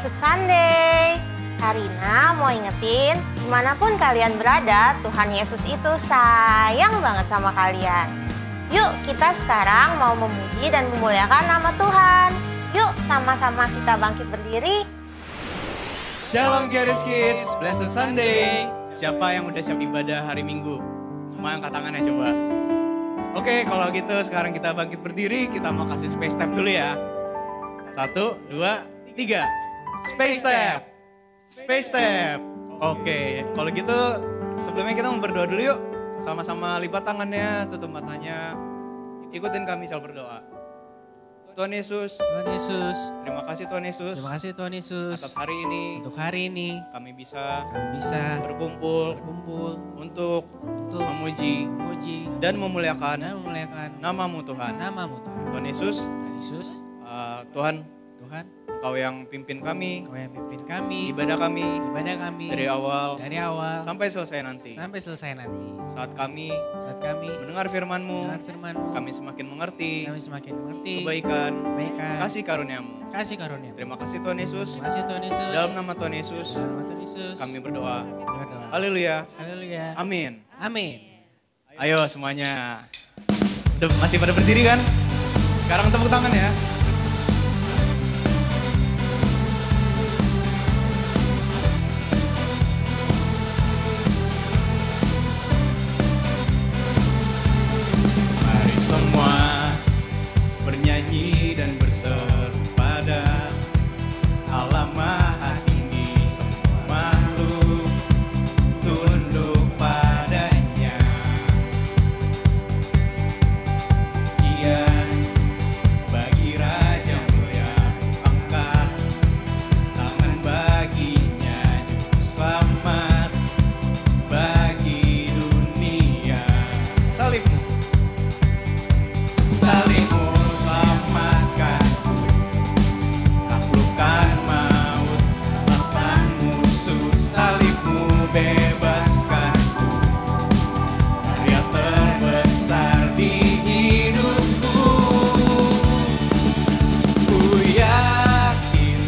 Blessed Sunday. Karina mau ingetin, dimanapun kalian berada, Tuhan Yesus itu sayang banget sama kalian. Yuk kita sekarang mau memuji dan memuliakan nama Tuhan. Yuk sama-sama kita bangkit berdiri. Shalom Garis Kids, Blessed Sunday. Siapa yang udah siap ibadah hari Minggu? Semua angkat tangannya coba. Oke, kalau gitu sekarang kita bangkit berdiri, kita mau kasih space step dulu ya. 1, 2, 3. Space step. Space step. Oke, kalau gitu sebelumnya kita mau berdoa dulu yuk. Sama-sama lipat tangannya, tutup matanya. Ikutin kami saat berdoa. Tuhan Yesus. Tuhan Yesus. Terima kasih Tuhan Yesus. Terima kasih Tuhan Yesus. Atas hari ini. Untuk hari ini. Kami bisa berkumpul untuk memuji dan memuliakan nama-Mu Tuhan. Tuhan Yesus. Tuhan, Engkau yang pimpin kami. Ibadah kami. Dari awal. Sampai selesai nanti. Saat kami mendengar firman-Mu. Kami semakin mengerti. Kebaikan. Kasih karunia-Mu. Terima kasih Tuhan Yesus. Dalam nama Tuhan Yesus. Kami berdoa. Haleluya. Amin. Ayo semuanya. Masih pada berdiri kan? Sekarang tepuk tangan ya. Mari semua bernyanyi dan berseru pada Allah Maha Tinggi, semua makhluk tunduk padanya. Kian bagi Raja mulia, angkat tangan baginya, juru selamat bagi dunia. Salibmu selamatkanku, taklukkan maut, lawan musuh. Salibmu bebaskanku, karya terbesar di hidupku. Ku yakin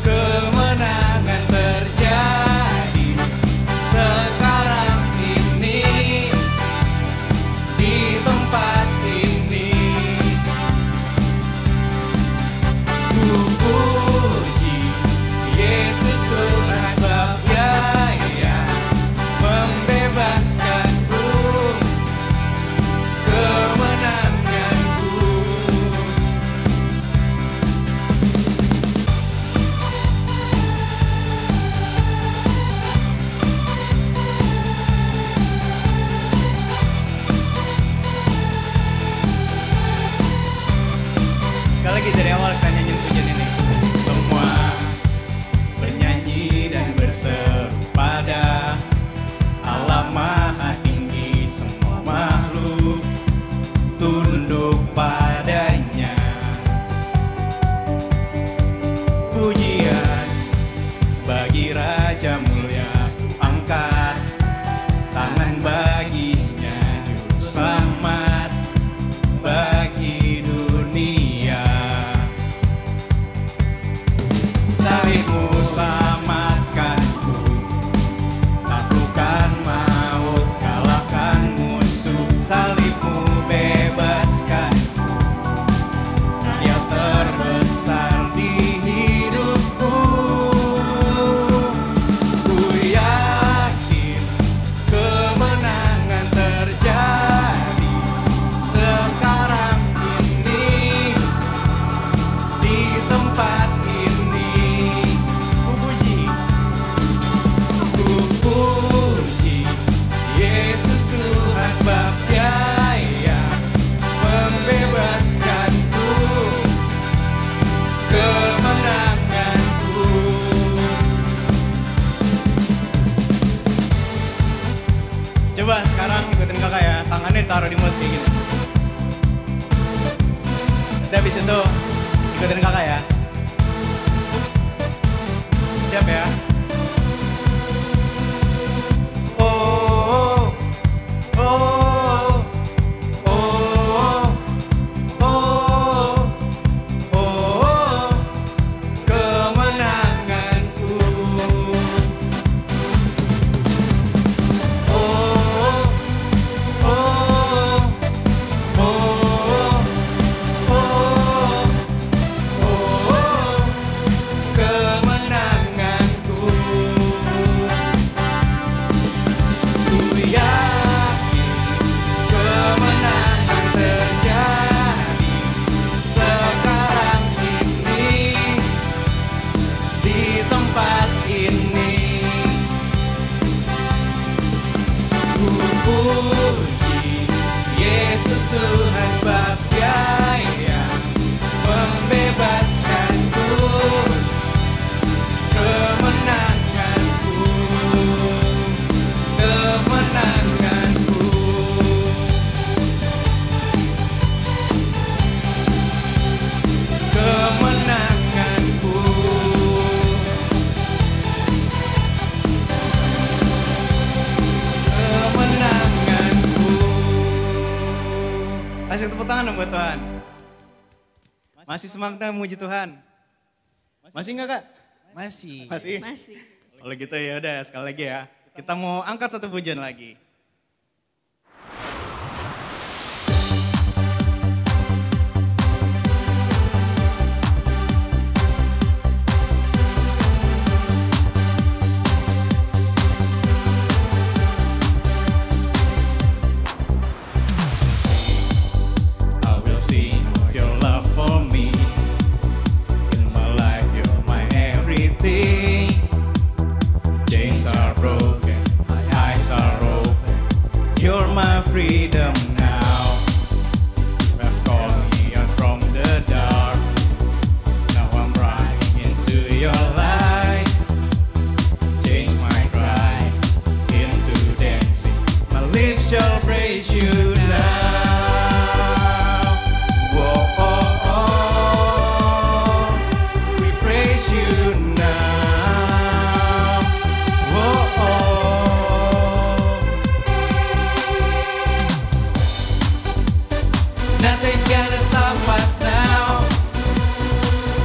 kemenangan terjadi sekarang ini, di tempat ini. Ku puji Yesus Tuhan, sebab Dia membebaskanku, kemenanganku. Sekali lagi dari awal kita nyanyiin pujian ini. Semua bernyanyi dan berseru pada Allah Maha Tinggi, semua makhluk tunduk padanya. Pujian bagi Raja mulia, angkat tangan baginya, juru selamat bagi dunia. Salibmu selamatkanku, taklukkan maut, kalahkan musuh. Salibmu bebaskanku, karya terbesar di hidupku. Ku yakin kemenangan terjadi sekarang ini, di tempat ini. Ku puji Yesus Tuhan, sebab Dia membebaskanku, kemenanganku. Coba sekarang ikutin kakak ya, tangannya ditaruh di mulut kayak gini. Nanti habis itu ikutin kakak ya. Siap ya? Oh, oh, oh, oh, oh, oh, oh, kemenangan. Tuhan sebab Dia yang membebaskanku, kemenanganku, kemenanganku. Kemenanganku, kemenanganku. Kasih tepuk tangan dong buat Tuhan. Masih semangat memuji Tuhan? Masih enggak Kak? Masih. Masih? Masih. Kalau gitu ya udah sekali lagi ya. Kita mau angkat satu pujian lagi. I will sing of your love for me. In my life, you're my everything. Chains are broken, my eyes are open. You're my freedom now. You have called me out from the dark. Now I'm running into your light. Change my cry into dancing. My lips shall praise you now. Whoa, oh, oh. We praise you now. Whoa, oh. Nothing's gonna stop us now.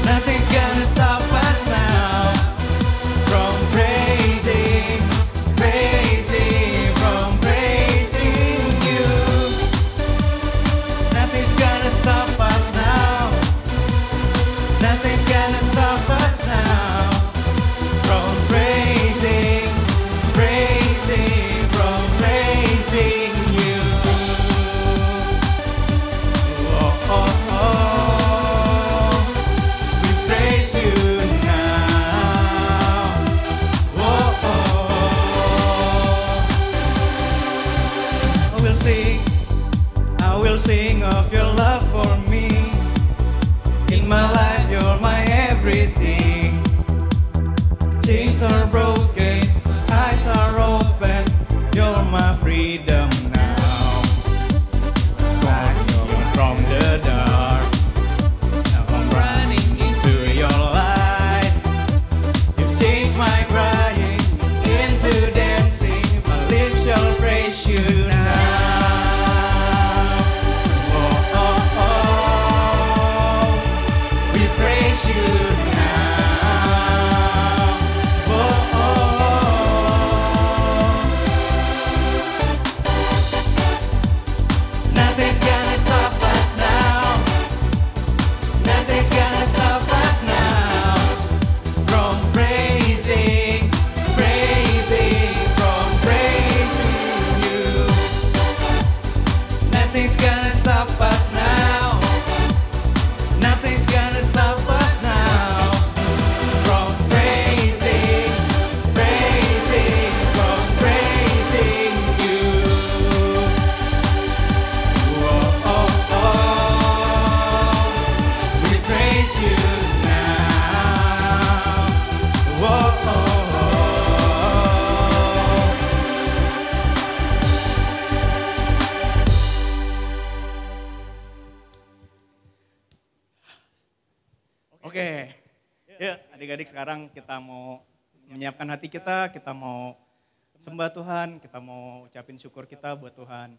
Nothing's gonna stop us now from praising, praising, from praising you. Nothing's gonna stop us now. Nothing's gonna stop us now from praising, praising, from praising you. Oh, oh, oh. We praise you now. Oh, oh. I will sing of your love for me. In my life, you're my everything. Chains are broken, eyes are open. You're my freedom now. Calling you from the dark. Now I'm running into your light. You've changed my crying into dancing. My lips shall praise you now. Oh, oh, oh. We praise you now. Oh, oh. Nothing's gonna stop us now. Nothing's gonna stop us now from praising, praising, from praising you. Nothing's gonna stop us now. Nothing's gonna stop us now from praising, praising, from praising you. Oh, oh, oh. We praise you now. Oh, oh, oh. Oke, yuk adik-adik sekarang kita mau menyiapkan hati kita mau sembah Tuhan, kita mau ucapin syukur kita buat Tuhan.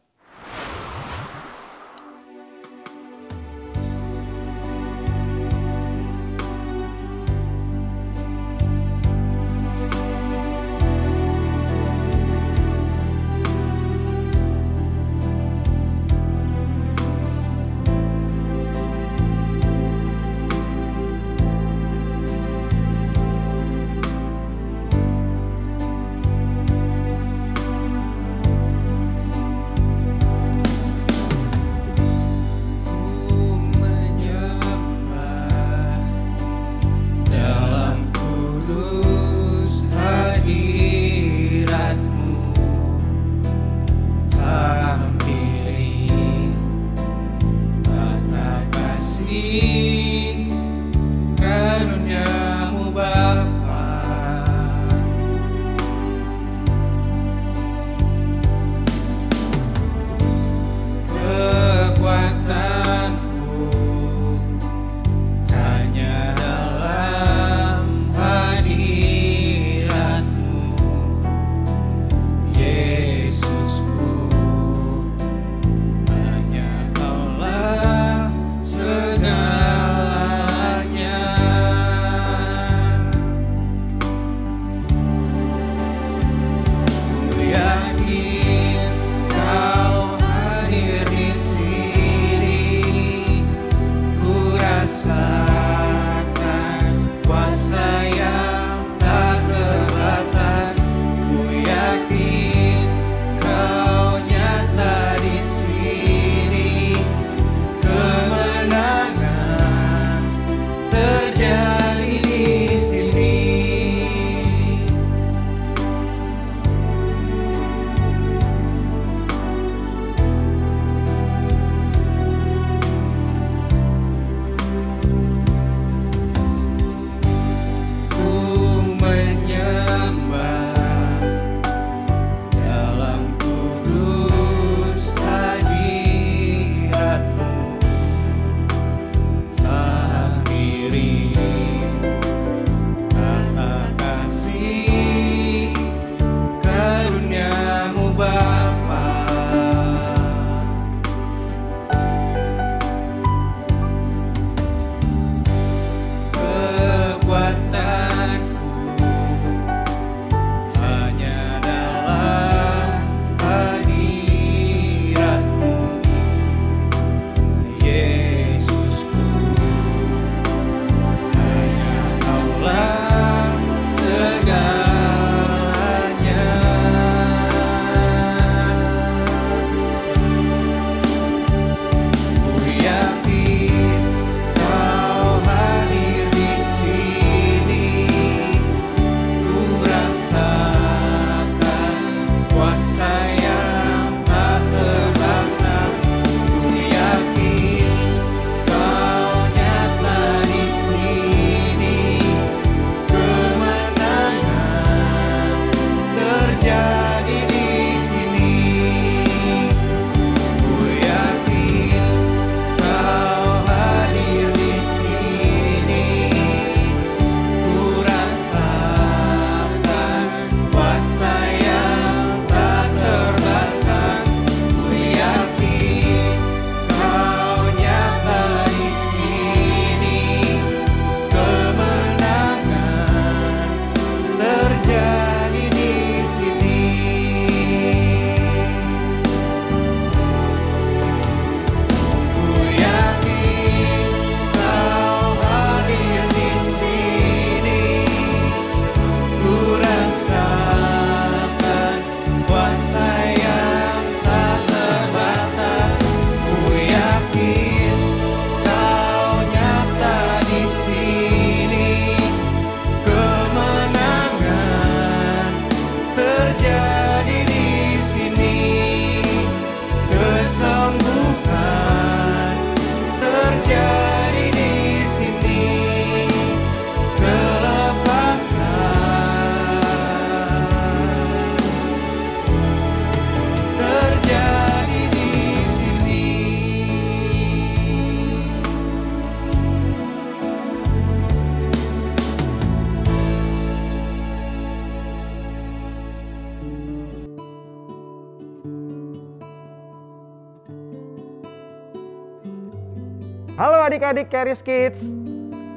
Halo adik-adik Charis Kids.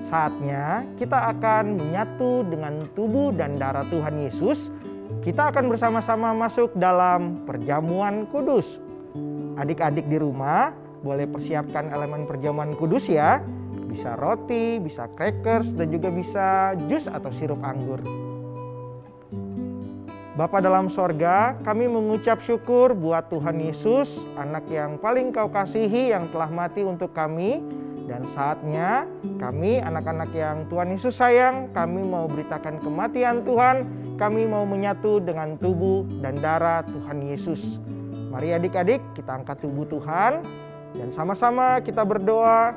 Saatnya kita akan menyatu dengan tubuh dan darah Tuhan Yesus. Kita akan bersama-sama masuk dalam perjamuan kudus. Adik-adik di rumah boleh persiapkan elemen perjamuan kudus ya. Bisa roti, bisa crackers, dan juga bisa jus atau sirup anggur. Bapa dalam sorga, kami mengucap syukur buat Tuhan Yesus, anak yang paling Kau kasihi yang telah mati untuk kami. Dan saatnya kami anak-anak yang Tuhan Yesus sayang, kami mau beritakan kematian Tuhan, kami mau menyatu dengan tubuh dan darah Tuhan Yesus. Mari adik-adik kita angkat tubuh Tuhan dan sama-sama kita berdoa.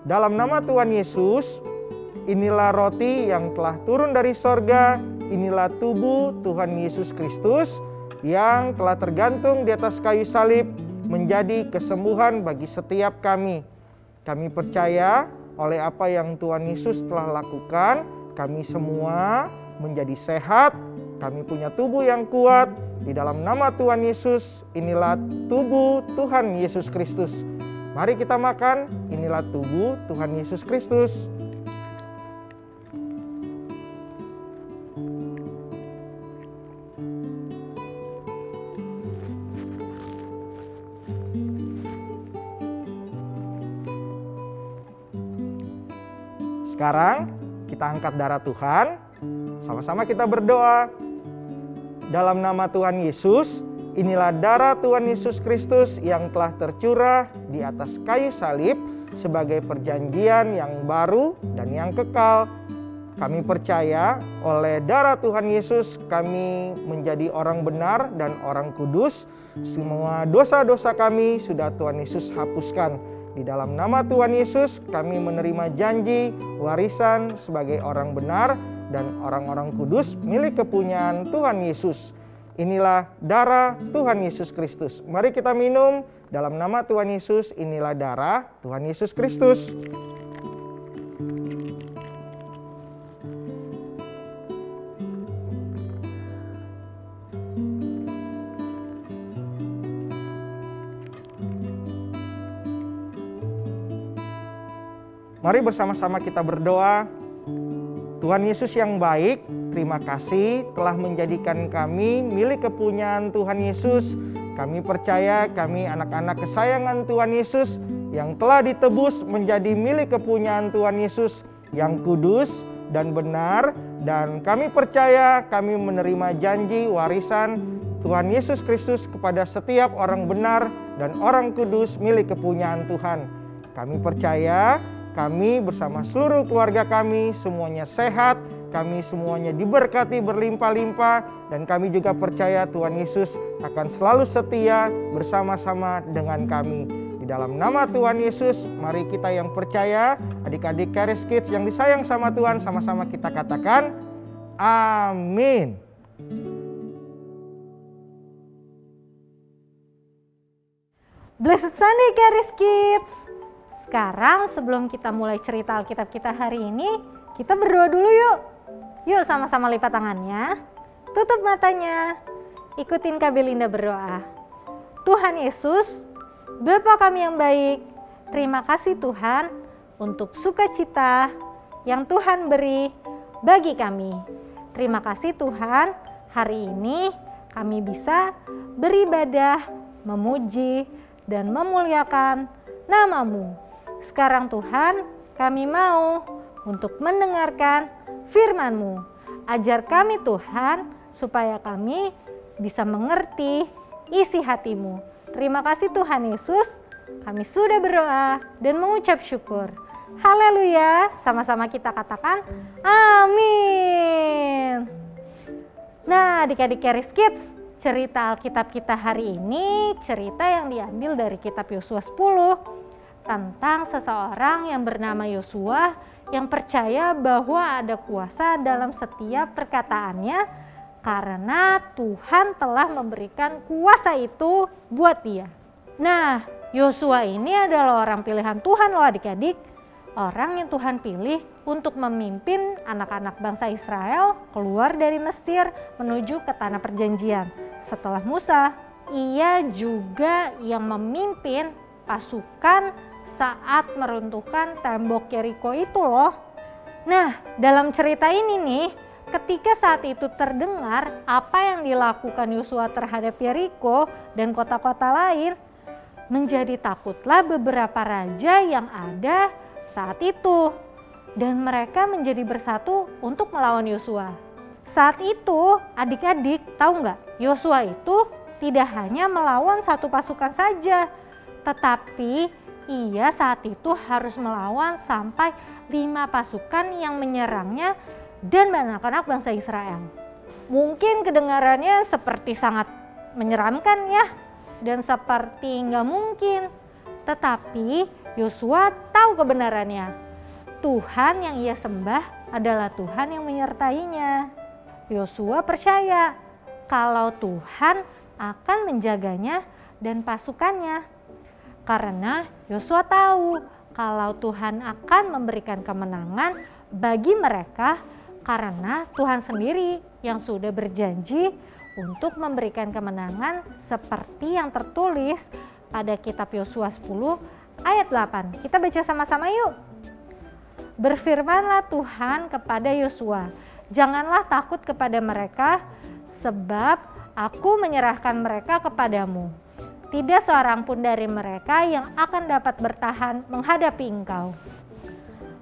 Dalam nama Tuhan Yesus, inilah roti yang telah turun dari sorga. Inilah tubuh Tuhan Yesus Kristus yang telah tergantung di atas kayu salib menjadi kesembuhan bagi setiap kami. Kami percaya oleh apa yang Tuhan Yesus telah lakukan, kami semua menjadi sehat, kami punya tubuh yang kuat. Di dalam nama Tuhan Yesus, inilah tubuh Tuhan Yesus Kristus. Mari kita makan, inilah tubuh Tuhan Yesus Kristus. Sekarang kita angkat darah Tuhan, sama-sama kita berdoa. Dalam nama Tuhan Yesus, inilah darah Tuhan Yesus Kristus yang telah tercurah di atas kayu salib sebagai perjanjian yang baru dan yang kekal. Kami percaya oleh darah Tuhan Yesus kami menjadi orang benar dan orang kudus. Semua dosa-dosa kami sudah Tuhan Yesus hapuskan. Di dalam nama Tuhan Yesus kami menerima janji warisan sebagai orang benar dan orang-orang kudus milik kepunyaan Tuhan Yesus. Inilah darah Tuhan Yesus Kristus. Mari kita minum dalam nama Tuhan Yesus. Inilah darah Tuhan Yesus Kristus. Mari bersama-sama kita berdoa. Tuhan Yesus yang baik, terima kasih telah menjadikan kami milik kepunyaan Tuhan Yesus. Kami percaya kami anak-anak kesayangan Tuhan Yesus yang telah ditebus menjadi milik kepunyaan Tuhan Yesus yang kudus dan benar. Dan kami percaya kami menerima janji warisan Tuhan Yesus Kristus kepada setiap orang benar dan orang kudus milik kepunyaan Tuhan. Kami percaya kami bersama seluruh keluarga kami semuanya sehat, kami semuanya diberkati berlimpah-limpah, dan kami juga percaya Tuhan Yesus akan selalu setia bersama-sama dengan kami. Di dalam nama Tuhan Yesus, mari kita yang percaya, adik-adik Charis Kids yang disayang sama Tuhan, sama-sama kita katakan, amin. Blessed Sunday Charis Kids. Sekarang sebelum kita mulai cerita Alkitab kita hari ini, kita berdoa dulu yuk. Yuk sama-sama lipat tangannya, tutup matanya, ikutin Kak Belinda berdoa. Tuhan Yesus, Bapa kami yang baik, terima kasih Tuhan untuk sukacita yang Tuhan beri bagi kami. Terima kasih Tuhan, hari ini kami bisa beribadah, memuji, dan memuliakan nama-Mu. Sekarang Tuhan, kami mau untuk mendengarkan firman-Mu. Ajar kami Tuhan, supaya kami bisa mengerti isi hati-Mu. Terima kasih Tuhan Yesus, kami sudah berdoa dan mengucap syukur. Haleluya, sama-sama kita katakan amin. Nah adik-adik Charis Kids, cerita Alkitab kita hari ini cerita yang diambil dari kitab Yosua 10 tentang seseorang yang bernama Yosua yang percaya bahwa ada kuasa dalam setiap perkataannya karena Tuhan telah memberikan kuasa itu buat dia. Nah, Yosua ini adalah orang pilihan Tuhan loh adik-adik. Orang yang Tuhan pilih untuk memimpin anak-anak bangsa Israel keluar dari Mesir menuju ke tanah perjanjian. Setelah Musa, ia juga yang memimpin pasukan saat meruntuhkan tembok Yeriko itu loh. Nah, dalam cerita ini nih, ketika saat itu terdengar apa yang dilakukan Yosua terhadap Yeriko dan kota-kota lain, menjadi takutlah beberapa raja yang ada saat itu. Dan mereka menjadi bersatu untuk melawan Yosua. Saat itu adik-adik tahu nggak, Yosua itu tidak hanya melawan satu pasukan saja, tetapi ia saat itu harus melawan sampai 5 pasukan yang menyerangnya dan anak-anak bangsa Israel. Mungkin kedengarannya seperti sangat menyeramkan ya, dan seperti nggak mungkin. Tetapi Yosua tahu kebenarannya. Tuhan yang ia sembah adalah Tuhan yang menyertainya. Yosua percaya kalau Tuhan akan menjaganya dan pasukannya. Karena Yosua tahu kalau Tuhan akan memberikan kemenangan bagi mereka, karena Tuhan sendiri yang sudah berjanji untuk memberikan kemenangan seperti yang tertulis pada kitab Yosua 10 ayat 8. Kita baca sama-sama yuk. Berfirmanlah Tuhan kepada Yosua, janganlah takut kepada mereka, sebab aku menyerahkan mereka kepadamu. Tidak seorang pun dari mereka yang akan dapat bertahan menghadapi engkau.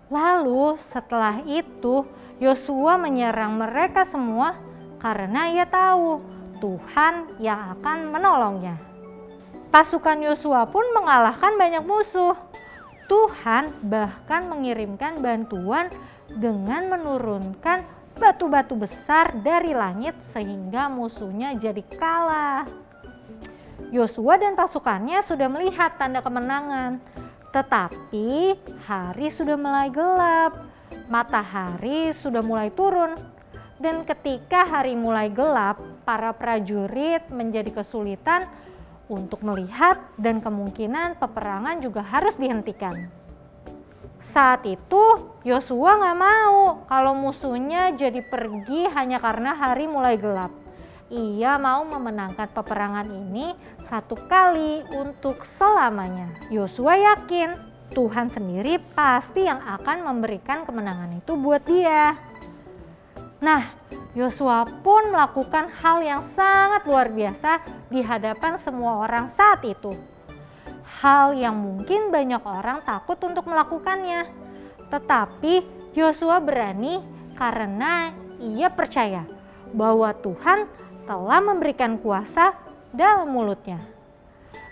Lalu setelah itu Yosua menyerang mereka semua karena ia tahu Tuhan yang akan menolongnya. Pasukan Yosua pun mengalahkan banyak musuh. Tuhan bahkan mengirimkan bantuan dengan menurunkan batu-batu besar dari langit sehingga musuhnya jadi kalah. Yosua dan pasukannya sudah melihat tanda kemenangan, tetapi hari sudah mulai gelap, matahari sudah mulai turun, dan ketika hari mulai gelap, para prajurit menjadi kesulitan untuk melihat dan kemungkinan peperangan juga harus dihentikan. Saat itu Yosua nggak mau kalau musuhnya jadi pergi hanya karena hari mulai gelap. Ia mau memenangkan peperangan ini satu kali untuk selamanya. Yosua yakin Tuhan sendiri pasti yang akan memberikan kemenangan itu buat dia. Nah, Yosua pun melakukan hal yang sangat luar biasa di hadapan semua orang saat itu. Hal yang mungkin banyak orang takut untuk melakukannya. Tetapi Yosua berani karena ia percaya bahwa Tuhan telah memberikan kuasa dalam mulutnya.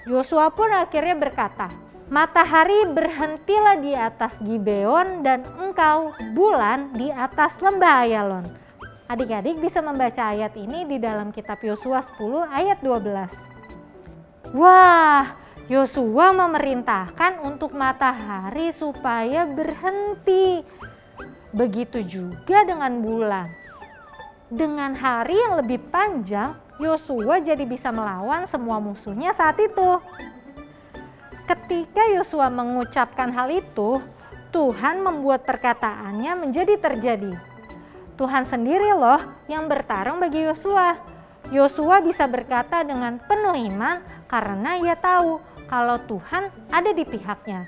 Yosua pun akhirnya berkata, matahari berhentilah di atas Gibeon dan engkau bulan di atas lembah Ayalon. Adik-adik bisa membaca ayat ini di dalam kitab Yosua 10 ayat 12. Wah, Yosua memerintahkan untuk matahari supaya berhenti. Begitu juga dengan bulan. Dengan hari yang lebih panjang, Yosua jadi bisa melawan semua musuhnya saat itu. Ketika Yosua mengucapkan hal itu, Tuhan membuat perkataannya menjadi terjadi. Tuhan sendiri loh yang bertarung bagi Yosua. Yosua bisa berkata dengan penuh iman karena ia tahu kalau Tuhan ada di pihaknya.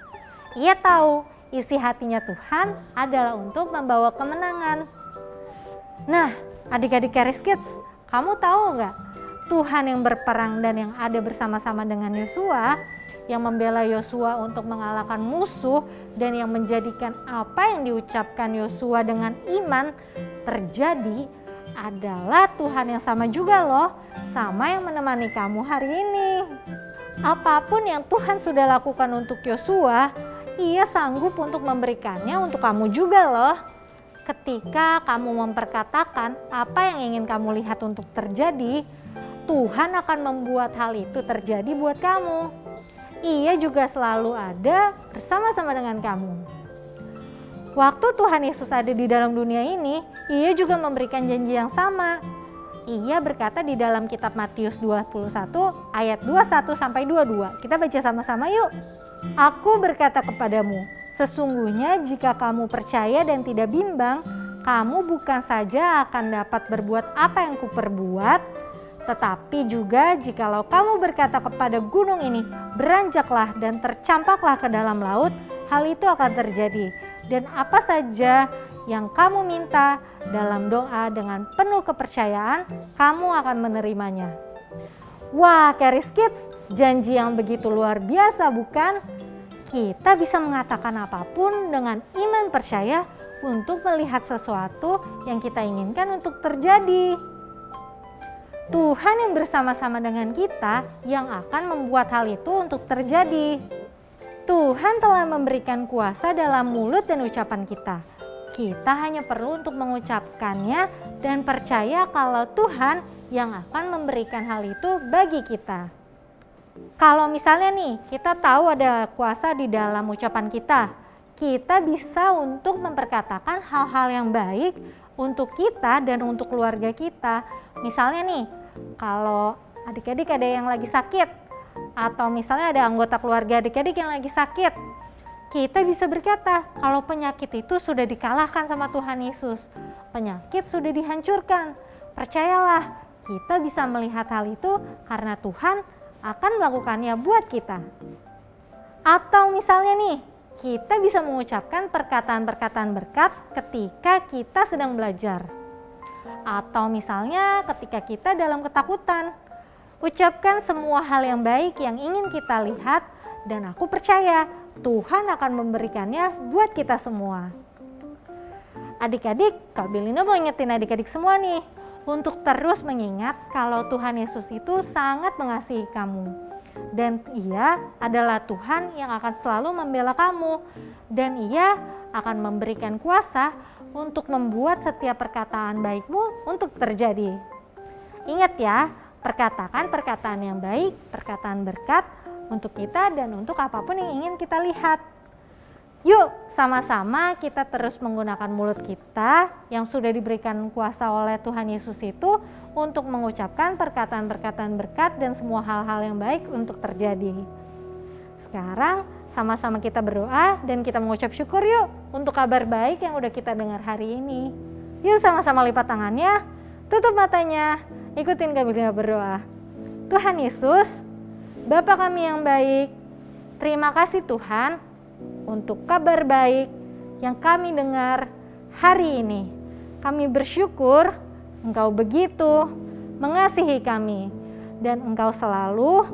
Ia tahu isi hatinya Tuhan adalah untuk membawa kemenangan. Nah, adik-adik Charis Kids, kamu tahu nggak? Tuhan yang berperang dan yang ada bersama-sama dengan Yosua, yang membela Yosua untuk mengalahkan musuh dan yang menjadikan apa yang diucapkan Yosua dengan iman terjadi adalah Tuhan yang sama juga loh, sama yang menemani kamu hari ini. Apapun yang Tuhan sudah lakukan untuk Yosua, ia sanggup untuk memberikannya untuk kamu juga loh. Ketika kamu memperkatakan apa yang ingin kamu lihat untuk terjadi, Tuhan akan membuat hal itu terjadi buat kamu. Ia juga selalu ada bersama-sama dengan kamu. Waktu Tuhan Yesus ada di dalam dunia ini, ia juga memberikan janji yang sama. Ia berkata di dalam kitab Matius 21 ayat 21 sampai 22. Kita baca sama-sama yuk. Aku berkata kepadamu, sesungguhnya jika kamu percaya dan tidak bimbang, kamu bukan saja akan dapat berbuat apa yang kuperbuat, Tetapi juga jikalau kamu berkata kepada gunung ini, beranjaklah dan tercampaklah ke dalam laut, hal itu akan terjadi. Dan apa saja yang kamu minta dalam doa dengan penuh kepercayaan, kamu akan menerimanya. Wah, Charis Kids, janji yang begitu luar biasa bukan? Kita bisa mengatakan apapun dengan iman percaya untuk melihat sesuatu yang kita inginkan untuk terjadi. Tuhan yang bersama-sama dengan kita yang akan membuat hal itu untuk terjadi. Tuhan telah memberikan kuasa dalam mulut dan ucapan kita. Kita hanya perlu untuk mengucapkannya dan percaya kalau Tuhan yang akan memberikan hal itu bagi kita. Kalau misalnya nih, kita tahu ada kuasa di dalam ucapan kita, kita bisa untuk memperkatakan hal-hal yang baik untuk kita dan untuk keluarga kita. Misalnya nih, kalau adik-adik ada yang lagi sakit, atau misalnya ada anggota keluarga adik-adik yang lagi sakit, kita bisa berkata kalau penyakit itu sudah dikalahkan sama Tuhan Yesus. Penyakit sudah dihancurkan. Percayalah, kita bisa melihat hal itu karena Tuhan akan melakukannya buat kita. Atau misalnya nih, kita bisa mengucapkan perkataan-perkataan berkat ketika kita sedang belajar. Atau misalnya ketika kita dalam ketakutan, ucapkan semua hal yang baik yang ingin kita lihat dan aku percaya Tuhan akan memberikannya buat kita semua. Adik-adik, Kak Belinda mau ingetin adik-adik semua nih untuk terus mengingat kalau Tuhan Yesus itu sangat mengasihi kamu. Dan Ia adalah Tuhan yang akan selalu membela kamu. Dan Ia akan memberikan kuasa untuk membuat setiap perkataan baikmu untuk terjadi. Ingat ya, perkatakan perkataan yang baik, perkataan berkat untuk kita dan untuk apapun yang ingin kita lihat. Yuk, sama-sama kita terus menggunakan mulut kita yang sudah diberikan kuasa oleh Tuhan Yesus itu untuk mengucapkan perkataan-perkataan berkat dan semua hal-hal yang baik untuk terjadi. Sekarang sama-sama kita berdoa dan kita mengucap syukur yuk untuk kabar baik yang udah kita dengar hari ini. Yuk sama-sama lipat tangannya, tutup matanya, ikutin Kak Belinda berdoa. Tuhan Yesus, Bapa kami yang baik, terima kasih Tuhan untuk kabar baik yang kami dengar hari ini. Kami bersyukur Engkau begitu mengasihi kami dan Engkau selalu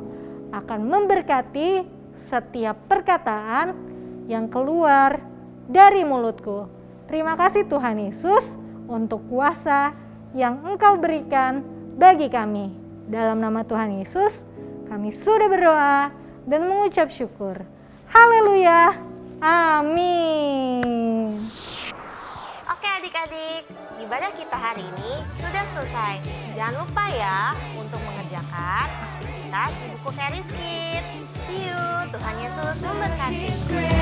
akan memberkati setiap perkataan yang keluar dari mulutku. Terima kasih Tuhan Yesus untuk kuasa yang Engkau berikan bagi kami. Dalam nama Tuhan Yesus kami sudah berdoa dan mengucap syukur. Haleluya. Amin. Oke adik-adik, ibadah kita hari ini sudah selesai. Jangan lupa ya untuk mengerjakan aktivitas di buku Charis Kids. See you, Tuhan Yesus memberkati.